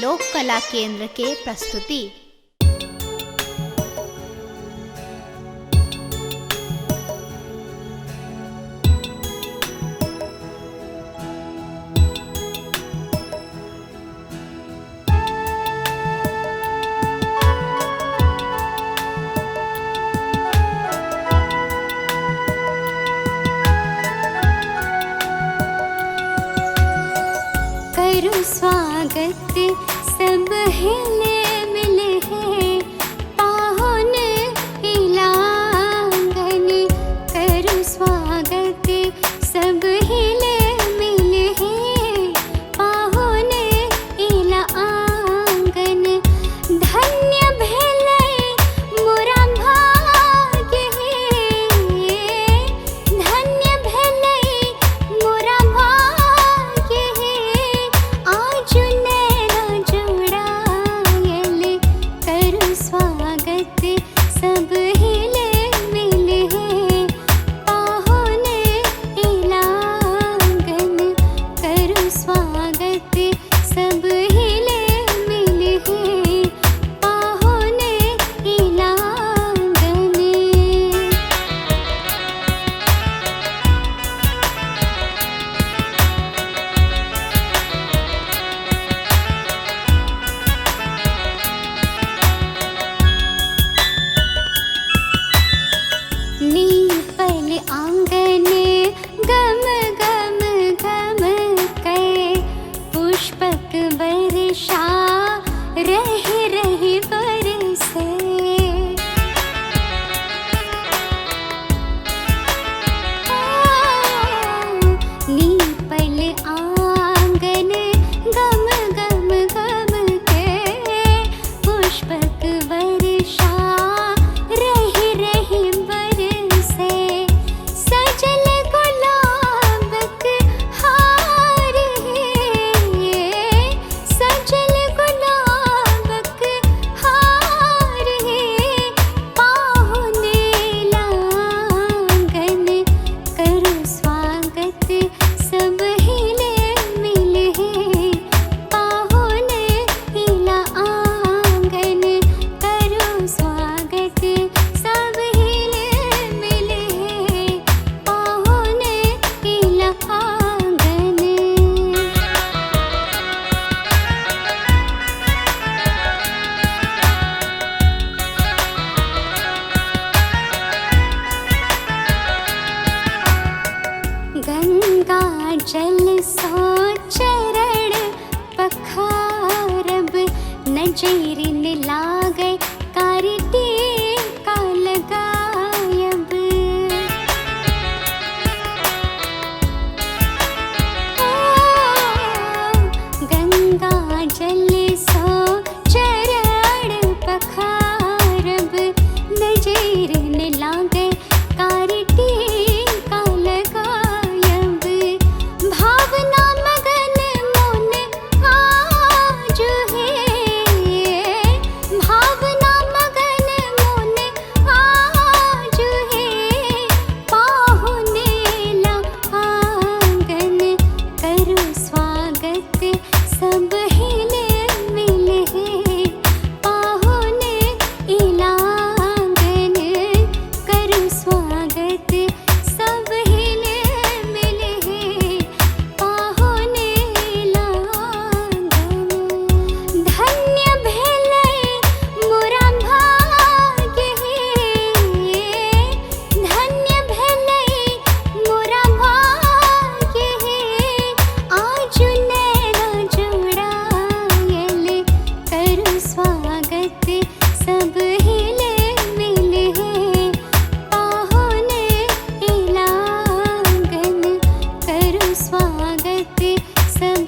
लोक कला केंद्र के प्रस्तुति। स्वागत सब हिले मिले हैं पाहुन इलांगन, करूं स्वागत सब हिले मिले हैं पाहुन इलांगन। धन्य भेलै मोरा भाग्य है, धन्य भेलै मोरा भाग्य है। आज नैना जुड़ायल, करूं स्वागत सब हिले मिले हैं पाहुन इलांगन, करूं स्वागत सब हिले मिले हैं पाहुन इलांगन। नीपल आंगन गम गम गम कै, पुष्पक वर्षा रह रह बरसे। नीपल आंगन गम गम गम कै, पुष्पक वर्षा रह रह बरसे। सजल गुलाबक हार है, सजल गुलाबक हार है पाहुन इलांगन, करूं स्वागत सब हिले मिले हैं पाहुन इलांगन, करूं स्वागत सब हिले मिले हैं पाहुन इलांगन। गंगा जल सो चरण पखारब, नजरिन लागे कारटी का लगायब। गंगा जल सो चरण पखारब, नजरिन लागे कारटी का लगायब। भावना मगन मोन आज है, भावना मगन मोन आज है पाहुन इलांगन, करूं स्वागत सब हिले मिले हैं पाहुन इलांगन, करूं स्वागत सब हिले मिले हैं पाहुन इलांगन। धन्य भेलै मोरा भाग्य है, धन्य भेलै मोरा भाग्य है। आज नैना जुड़ायल, करूं स्वागत सब हिले मिले हैं पाहुन इलांगन, करूं स्वागत सब